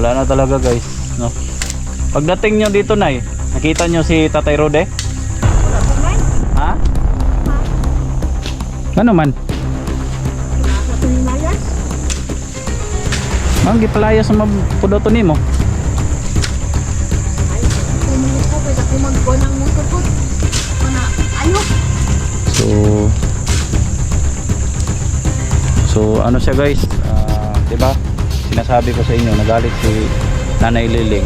Wala na talaga guys, no. Pagdating nyo dito na nakita nyo si Tatay Rode? Wala po man. Ha? Ano man? Sa Pilimayas. Ang gipalayas sa mapudoto nimo. Ay, kumuha ko kaya kumagbo ng motor ko. Mana, ayo. So ano siya guys, diba? Sinasabi ko sa inyo, nagalit si Nanay Liling.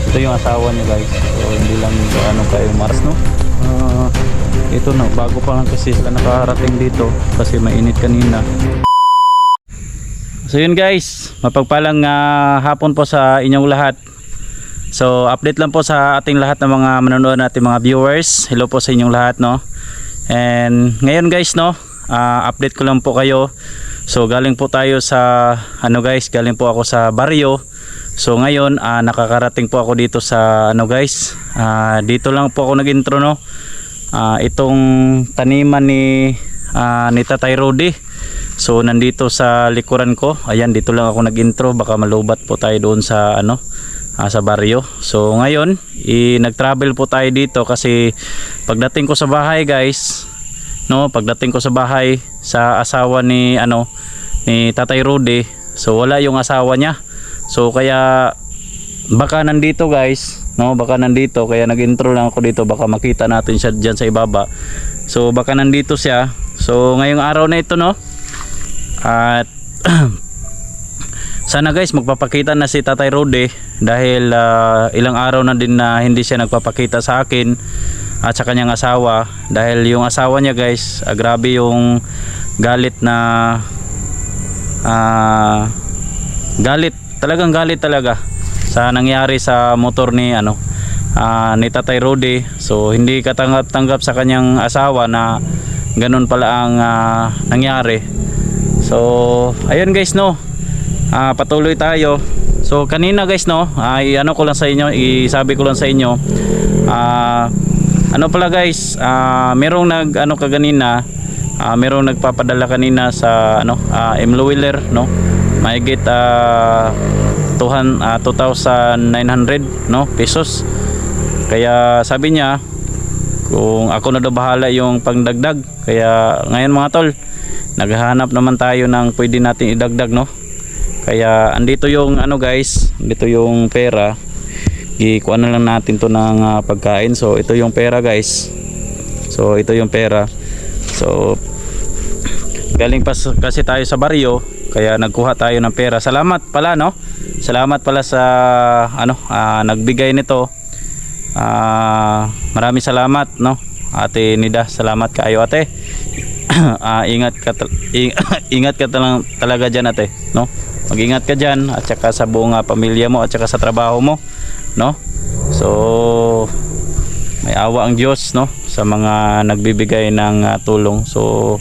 Ito yung asawa niya guys. So hindi lang ano kayo maras, no? Ito no, bago pa lang kasi sila nakarating dito kasi mainit kanina. So yun guys, mapagpalang hapon po sa inyong lahat. So update lang po sa ating lahat ng mga manonood natin mga viewers. Hello po sa inyong lahat, no. And ngayon guys, no, update ko lang po kayo. So galing po tayo sa ano guys, galing po ako sa baryo. So ngayon nakakarating po ako dito sa ano guys, dito lang po ako nag-intro, no. Itong taniman ni Tatay Rode. So nandito sa likuran ko. Ayan, dito lang ako nag-intro, baka malubat po tayo doon sa ano, sa baryo. So ngayon nag-travel po tayo dito kasi pagdating ko sa bahay guys, no, pagdating ko sa bahay sa asawa ni ano ni Tatay Rode, so wala yung asawa niya. So kaya baka nandito guys, no, baka nandito, kaya nag-intro lang ako dito, baka makita natin siya diyan sa ibaba. So baka nandito siya. So ngayong araw na ito, no, at sana guys magpapakita na si Tatay Rode dahil ilang araw na din na hindi siya nagpapakita sa akin at sa kanyang asawa, dahil yung asawa niya guys, grabe yung galit na galit, talagang galit talaga sa nangyari sa motor ni ano ni Tatay Rode. So hindi katanggap-tanggap sa kanyang asawa na ganun pala ang nangyari. So ayun guys, no, patuloy tayo. So kanina guys, no, ano ko lang sa inyo, isabi ko lang sa inyo, ano pala guys, merong nag ano kaganina, merong nagpapadala kanina sa ano M-Wheeler, no, mahigit 2,900 no pesos. Kaya sabi niya kung ako na daw bahala yung pangdagdag. Kaya ngayon mga tol, naghahanap naman tayo ng pwede natin idagdag, no. Kaya andito yung ano guys, dito yung pera. Ikuha na lang natin to ng pagkain. So ito yung pera guys. So ito yung pera. So galing pa kasi tayo sa baryo, kaya nagkuha tayo ng pera. Salamat pala, no. Salamat pala sa ano nagbigay nito. Maraming salamat, no, Ate Nida. Salamat kayo ate. Ingat ka ingat ka talaga diyan ate, no. Mag-ingat ka diyan at saka sa buong pamilya mo at saka sa trabaho mo, no. So may awa ang Diyos, no, sa mga nagbibigay ng tulong. So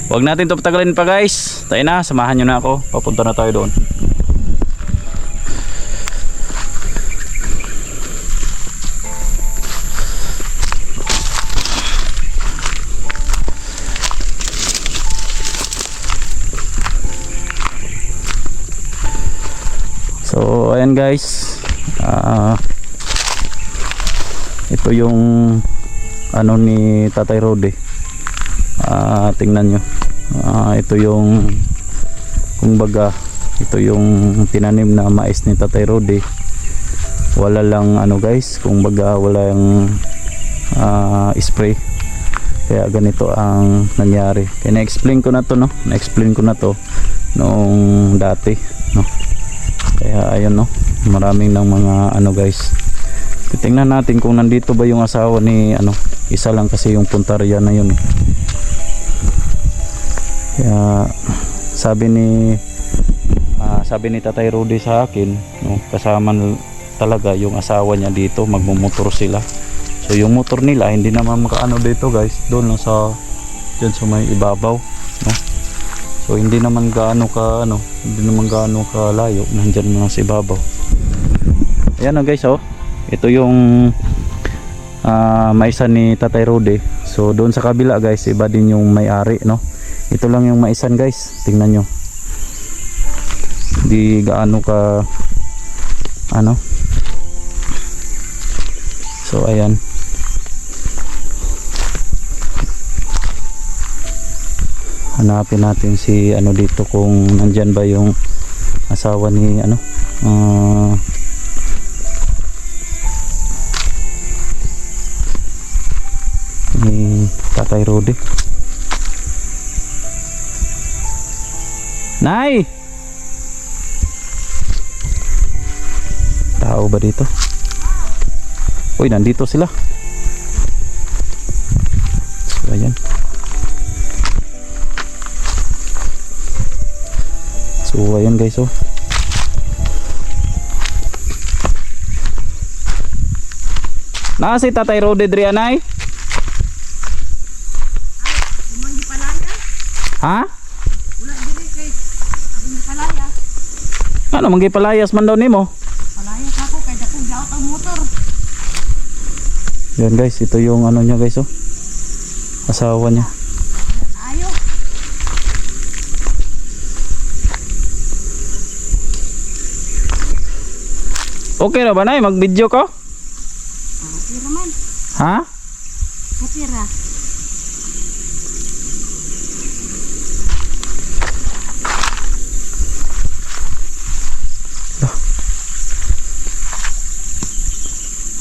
wag natin to patagalin pa guys. Tayo na, samahan nyo na ako, papunta na tayo doon. So ayan guys, ito yung ano ni Tatay Rode. Tingnan nyo, ito yung kumbaga, ito yung tinanim na mais ni Tatay Rode. Wala lang ano guys, kumbaga wala yung spray, kaya ganito ang nangyari. Kaya na-explain ko na to, no, na-explain ko na to noong dati, no. Kaya ayun, no, maraming ng mga ano guys. Tingnan natin kung nandito ba yung asawa ni ano, isa lang kasi yung puntarya na yun. Kaya sabi ni Tatay Rode sa akin, no, kasama talaga yung asawa niya dito, magmumotor sila. So yung motor nila hindi naman makaano dito guys, doon lang sa diyan sa may ibabaw, no. So hindi naman gaano ka ano, hindi naman gaano ka layo, nandiyan lang sa ibabaw. Ayan na guys, oh. Ito yung maisan ni Tatay Rode. So doon sa kabila guys, iba din yung may-ari, no. Ito lang yung maisan guys, tingnan nyo. Di gaano ka ano. So ayan. Hanapin natin si ano dito kung nandyan ba yung asawa ni ano ni Tatay Rode. Nay! Tao ba dito? Uy, nandito sila. So ayan. So ayan guys, oh. Na si Tatay Rode diri anay? Kumang palaya. Ha? Wala diri kay abing palaya. Ano manggi palayas man daw nimo? Palaya ako kay dakong gaot ang motor. Yan guys, ito yung ano niya guys, oh. Asawa niya. Ayo. Okay na ba nay? Mag-video ko? Pira man. Ha? Pira.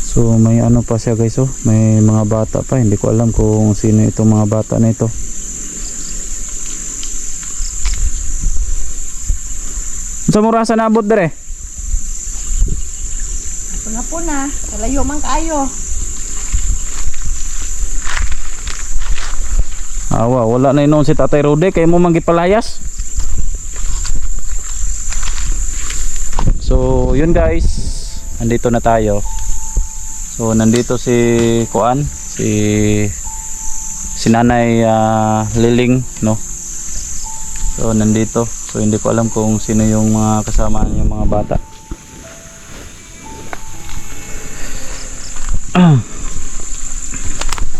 So may ano pa siya guys, oh. May mga bata pa. Hindi ko alam kung sino itong mga bata na ito. Sa murasa na abot dire? Ako na. Kalayo man kayo. Awa, wala na inoon si Tatay Rode. Kaya mo manggipalayas. So yun guys, nandito na tayo. So nandito si Kuan, si Nanay Liling, no. So nandito. So hindi ko alam kung sino yung mga kasama niya, yung mga bata.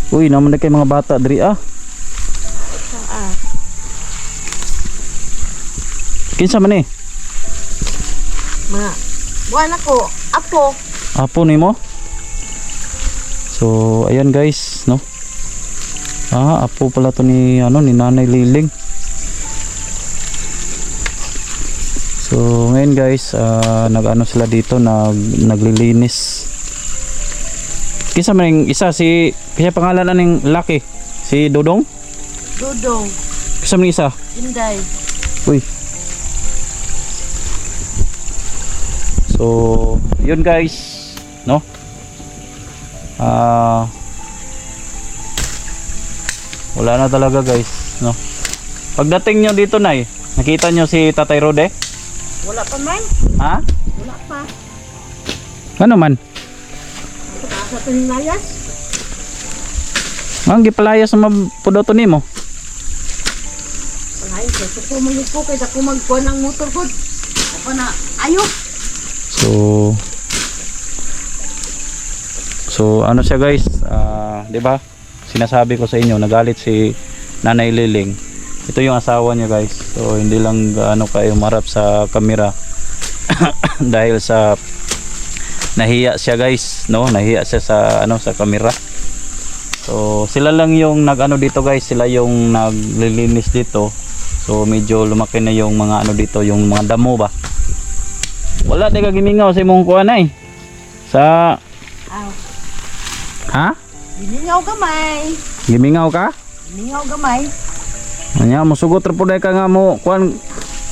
Uy, naman na kay mga bata diri ah. Kinsa man eh? Mga buwan ako. Apo. Apo nimo? So ayan guys, no. Apo pala to ni ano ni Nanay Liling. So ngayon guys, nag-ano sila dito, naglilinis. Kinsa man yung isa si kaya pangalan na ning laki? Si Dodong? Dudong. Kinsa man yung isa? Inday. Uy. So, yun guys, no? Wala na talaga guys, no? Pagdating nyo dito, Nay, nakita nyo si Tatay Rode? Wala pa man. Ha? Wala pa. Ano man? Sa tuling layas. Ang gipalayas na mapudoto nimo. Ay, so ko mangipo kay dako magkuan ang motor ko. Ako na. Ayo. So ano siya guys, 'di ba? Sinasabi ko sa inyo, nagalit si Nanay Liling. Ito yung asawa niya guys. So hindi lang gaano kayo marap sa kamera dahil sa nahiya siya guys, no? Nahiya siya sa ano sa kamera. So sila lang yung nag-ano dito guys, sila yung naglilinis dito. So medyo lumaki na yung mga ano dito, yung mga damo ba. Wala di ka gimingaw sa imong kuan ay. Sa Aw. ha? Gimingaw gamay. Gimingaw ka? Gimingaw gamay. Anya mo sugot ra pud ka nga mo kuan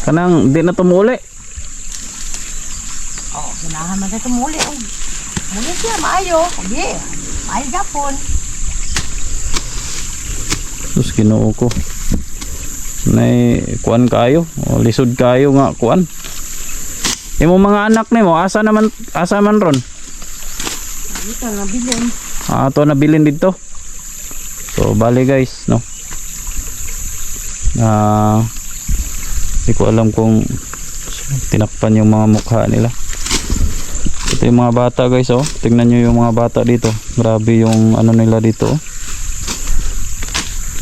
kanang di na tumuli. Oh, ganahan man ka tumuli. Oh. Muli siya maayo. Sige. Maayo gapon. Sus Ginoo ko. Nay kuan kayo, o, lisod kayo nga kuan. Imo mga anak nimo asa man ron? Dito nga bilin. Ato na bilin dito. So bali guys, no. Hindi ko alam kung tinakpan yung mga mukha nila. Ito yung mga bata guys, oh. Tingnan nyo yung mga bata dito. Grabe yung ano nila dito, oh.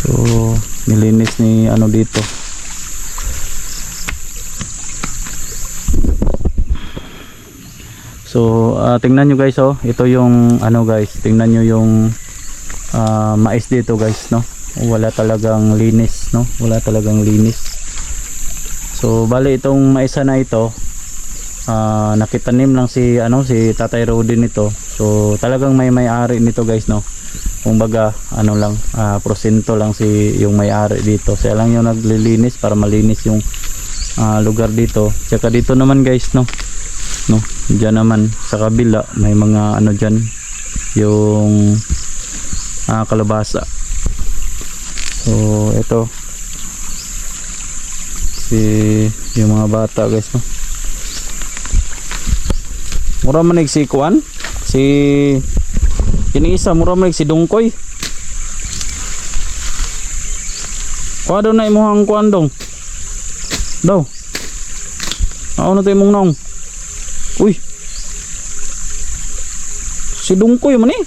So nilinis ni ano dito. So tingnan nyo guys, oh, ito yung ano guys, tingnan nyo yung mais dito guys, no. Wala talagang linis, no, wala talagang linis. So bali itong maisa na ito, nakitanim lang si si Tatay Rudy nito. So talagang may-ari nito guys, no. Kumbaga ano lang, porsyento lang si yung may-ari dito. Siya lang yung naglilinis para malinis yung lugar dito. Tsaka dito naman guys, no, diyan naman sa kabila may mga ano diyan, yung kalabasa. So ito yung mga bata guys, no. Mura man si kuan, si kiniisa, mura man si Dungkoy. Kuha daw na imuhang kuan dong daw. Ano tayo mong naong? Uy, si Dungkoy man eh.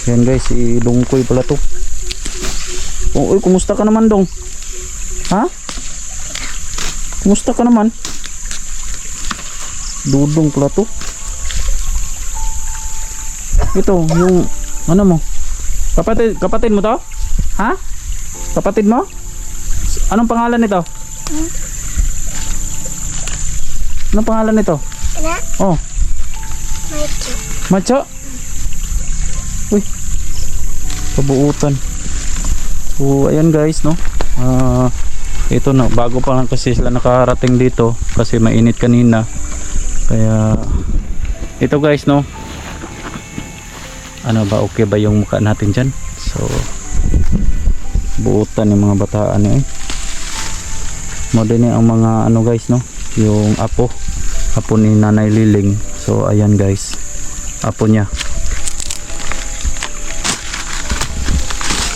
Yan guys, si Dungkoy pala to. Oh, uy, kumusta ka naman dong? Ha? Kumusta ka naman? Dudong pala to. Ito, yung ano mo? Kapatid mo to? Ha? Kapatid mo? Anong pangalan nito? Anong pangalan nito? Ano? Oh, Macho. Macho? Uy, kabuutan. So ayan guys, no. Ito na, bago pa lang kasi sila nakarating dito kasi mainit kanina. Kaya ito guys, no. Ano ba, okay ba yung mukha natin dyan? So buutan yung mga bataan eh. Modern ang mga ano guys, no. Yung apo ni Nanay Liling. So ayan guys, apo niya.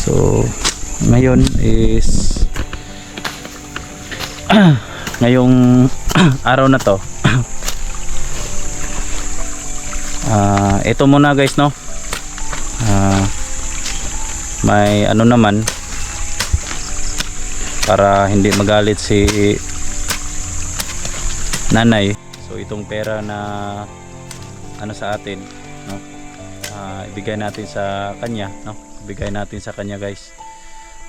So ngayon is ngayong araw na to, ito muna guys, no. May ano naman, para hindi magalit si nanay. So itong pera na ano sa atin, no, ibigay natin sa kanya, no. Ibigay natin sa kanya guys.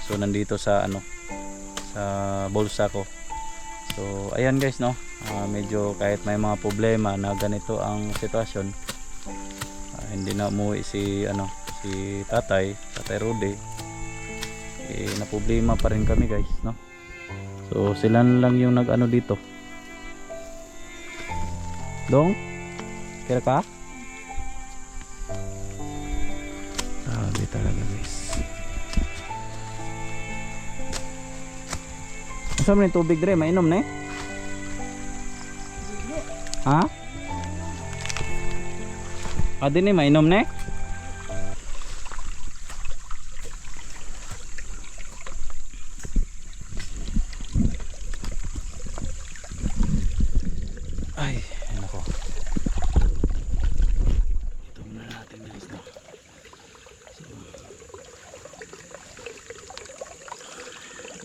So nandito sa ano, sa bulsa ko. So ayan guys, no. Medyo kahit may mga problema na ganito ang sitwasyon, hindi na umuwi si Tatay Rudy, na problema pa rin kami guys, no. So sila lang yung nag-ano dito. Dong, kira ka? Grabe talaga guys. Saan mo yung tubig dre? Mainom na eh? Ha? Din eh, mainom na eh? Ay, nako. Ito muna natin guys, no?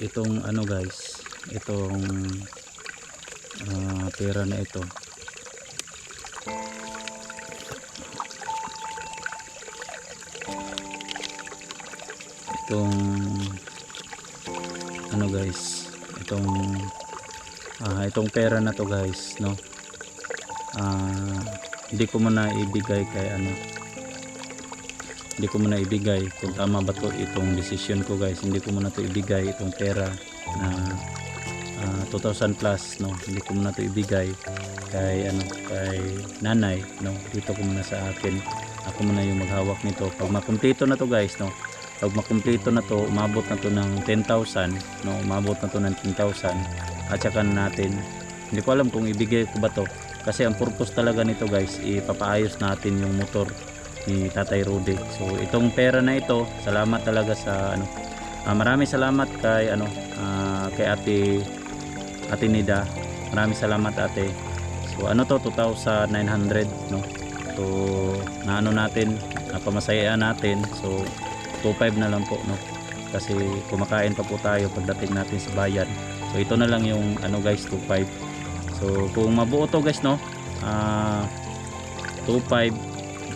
Itong ano guys, itong pera na ito, itong ano guys, itong pera na to guys, no. Hindi ko muna ibigay kay hindi ko muna ibigay kung tama ba to itong decision ko guys. Hindi ko muna to ibigay itong pera na 2,000 plus, no. Hindi ko muna to ibigay kay kay nanay, no. Dito ko muna sa akin. Ako muna yung maghawak nito. Pag makumpleto na to guys, no. Pag makumpleto na to, umabot na to ng 10,000, no. Umabot na to ng 10,000. At saka natin, hindi ko alam kung ibigay ko ba to. Kasi ang purpose talaga nito guys, ipapaayos natin yung motor ni Tatay Rudy. So itong pera na ito, salamat talaga sa maraming salamat kay kay Ate Nida. Maraming salamat ate. So to 2,900, no. So naano natin, napamasayaan natin. So 2,500 na lang po, no. kasi kumakain pa po tayo pagdating natin sa bayan. So ito na lang yung ano guys, 2.5. So kung mabuo to guys, no, 2.5,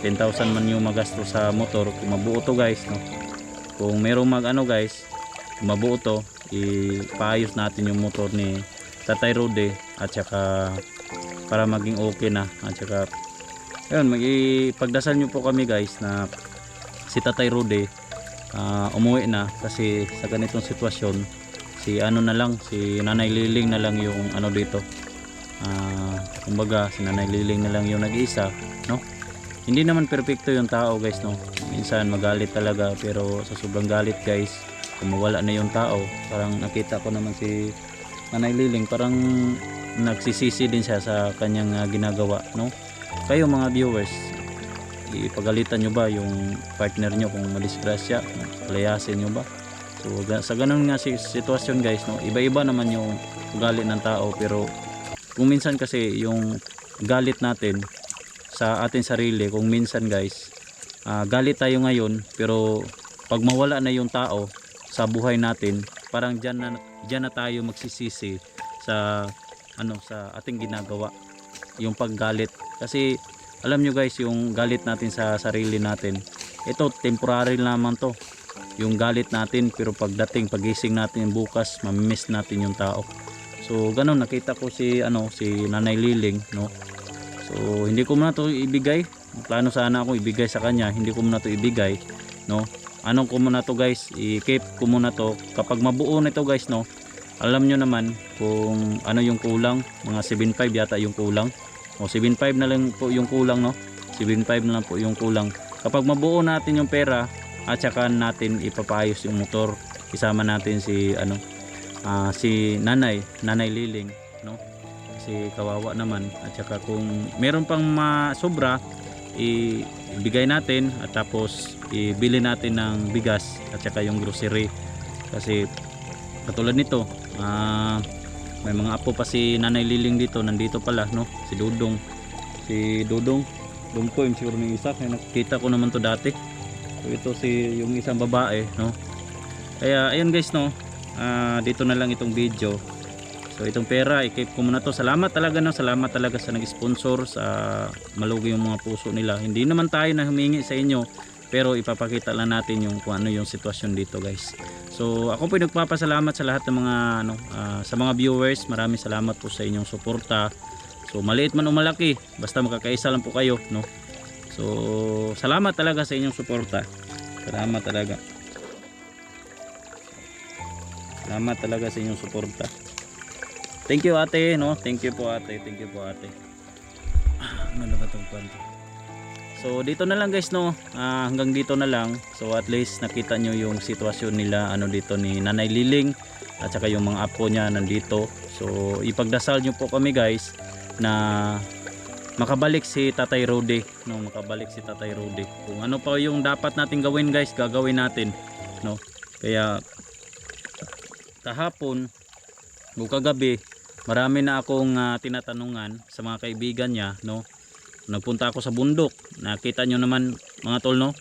10,000 man yung magasto sa motor kung mabuo to guys, no. Kung merong mag ano guys, kung mabuo to, ipaayos natin yung motor ni Tatay Rode at saka para maging okay na. At saka ayun, pagdasal nyo po kami guys na si Tatay Rode umuwi na, kasi sa ganitong sitwasyon si ano na lang, si Nanay Liling na lang yung ano dito, kumbaga si Nanay Liling na lang yung nag-iisa, no. Hindi naman perfecto yung tao guys, no. Minsan magalit talaga, pero sa sobrang galit guys, kung mawala na yung tao, parang nakita ko naman si Nanay Liling, parang nagsisisi din siya sa kanyang ginagawa, no. Kayo mga viewers, ipagalitan nyo ba yung partner nyo kung madisgrasya, palayasin nyo ba? So sa ganun nga sitwasyon guys, no, iba-iba naman yung ugali ng tao, pero kung minsan kasi yung galit natin sa ating sarili, kung minsan guys, galit tayo ngayon, pero pag mawala na yung tao sa buhay natin, parang dyan na tayo magsisisi sa ano, sa ating ginagawa, yung paggalit. Kasi alam nyo guys, yung galit natin sa sarili natin, ito temporary lamang to, yung galit natin, pero pagising natin bukas, mamimiss natin yung tao. So ganun, nakita ko si Nanay Liling, no. So hindi ko muna to ibigay, plano sana ako ibigay sa kanya, hindi ko muna to ibigay, no. Anong ko muna to guys, i-keep ko muna to kapag mabuo na to guys, no. Alam nyo naman kung ano yung kulang, mga 7.5 yata yung kulang, o 7.5 na lang po yung kulang, no. 7.5 na lang po yung kulang. Kapag mabuo natin yung pera, at saka natin ipapayos yung motor, isama natin si si Nanay Liling, no. Kasi kawawa naman. At saka kung meron pang sobra, ibigay natin, at tapos ibili natin ng bigas at saka yung grocery. Kasi katulad nito, may mga apo pa si Nanay Liling dito, nandito pala, no, si Dudong ko yung siguro ng isa, kaya nakita ko naman to dati. So ito yung isang babae, no. Kaya ayun guys, no, dito na lang itong video. So itong pera, i-keep ko muna to. Salamat talaga, no, salamat talaga sa nag-sponsor, sa malugi yung mga puso nila. Hindi naman tayo na humingi sa inyo, pero ipapakita lang natin yung kung ano yung sitwasyon dito guys. So ako po nagpapasalamat sa lahat ng mga sa mga viewers. Maraming salamat po sa inyong suporta. So maliit man o malaki, basta makakaisa lang po kayo, no. So salamat talaga sa inyong suporta. Salamat talaga. Salamat talaga sa inyong suporta. Thank you ate, no. Thank you po ate. Thank you po ate. Ano na ba tong kwento? So dito na lang guys, no. Hanggang dito na lang. So at least nakita nyo yung sitwasyon nila dito ni Nanay Liling at saka yung mga apo niya nandito. So ipagdasal nyo po kami guys na makabalik si Tatay Rode, no, makabalik si Tatay Rode. Kung ano pa yung dapat natin gawin guys, gagawin natin, no. Kaya kahapon o kagabi, marami na akong tinatanungan sa mga kaibigan niya, no. Nagpunta ako sa bundok. Nakita nyo naman mga tol, no.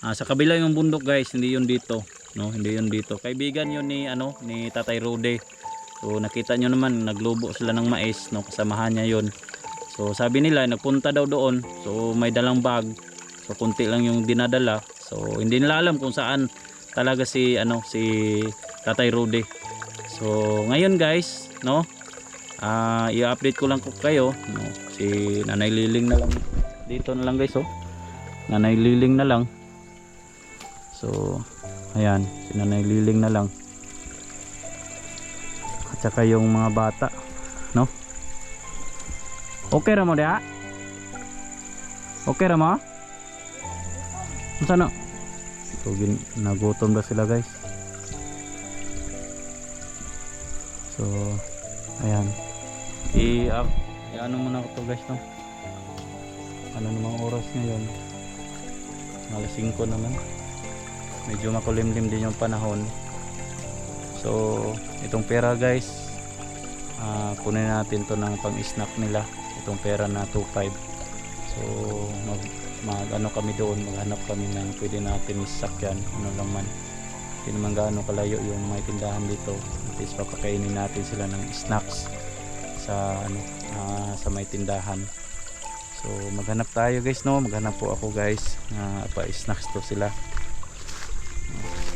Sa kabila yung bundok guys, hindi yun dito, no, hindi yun dito. Kaibigan yun ni ni Tatay Rode. So nakita nyo naman, naglubo sila ng mais, no, kasamahan niya yun. So sabi nila nagpunta daw doon, so may dalang bag, so kunti lang yung dinadala. So hindi nila alam kung saan talaga si Tatay Rode. So ngayon guys, no, i-update ko lang ko kayo, no, si Nanay Liling na lang dito na lang guys, oh. Nanay Liling na lang. So ayan, si Nanay Liling na lang. At saka yung mga bata, no. Okay ra mo dia? Okay ra mo? Ano? So nagutom na sila guys. So ayan. Ano muna ko to guys, no. Ano namang oras ngayon? Alas 5 naman. Medyo makulimlim din yung panahon. So itong pera guys, kunin natin to ng pang-snack nila, itong pera na 2.5. So mag kami doon, maghanap kami ng pwede natin isakyan, ano lang man, Hindi naman gaano kalayo yung may tindahan dito. At least papakainin natin sila ng snacks sa sa may tindahan. So maghanap tayo guys, no? Maghanap po ako guys. Pa-snacks to sila.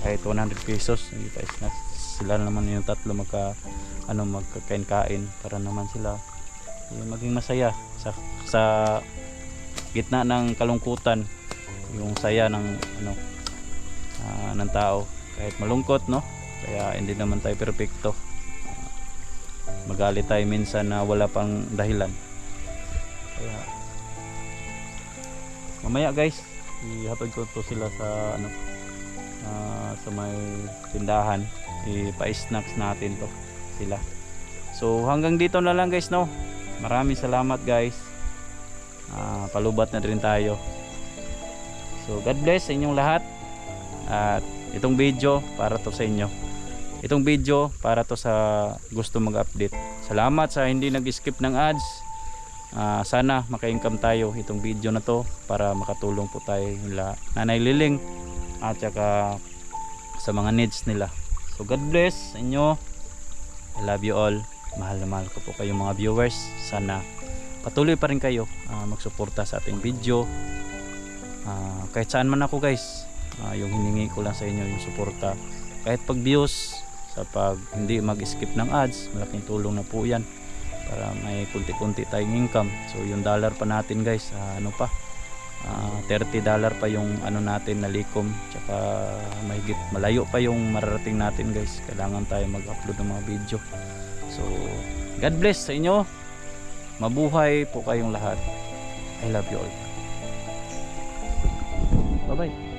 Kahit 100 pesos, hindi pa-snacks. Sila naman yung tatlo magkakain-kain para naman sila maging masaya sa gitna ng kalungkutan, yung saya ng ng tao kahit malungkot, no? Kaya hindi naman tayo perpekto. Magalit tayo minsan na wala pang dahilan. Kaya mamaya guys, ihatid ko to sila sa sa may tindahan. Ipa-snacks natin to sila. So hanggang dito na lang guys, no? Maraming salamat guys. Palubat na rin tayo. So God bless sa inyong lahat. At itong video para to sa inyo. Itong video para to sa gusto mag-update. Salamat sa hindi nag-skip ng ads. Sana maka-income tayo itong video na to para makatulong po tayo nila Nanay Liling at saka sa mga needs nila. So God bless sa inyo. I love you all. Mahal na mahal ko po kayong mga viewers. Sana patuloy pa rin kayo magsuporta sa ating video. Kahit saan man ako guys, yung hiningi ko lang sa inyo yung suporta. Kahit pag views, sa pag hindi mag-skip ng ads, malaking tulong na po yan para may kunti-kunti tayong income. So yung dollar pa natin guys, $30 pa yung natin na likom, tsaka mahigit malayo pa yung mararating natin guys. Kailangan tayo mag-upload ng mga video. So God bless sa inyo. Mabuhay po kayong lahat. I love you all. Bye bye.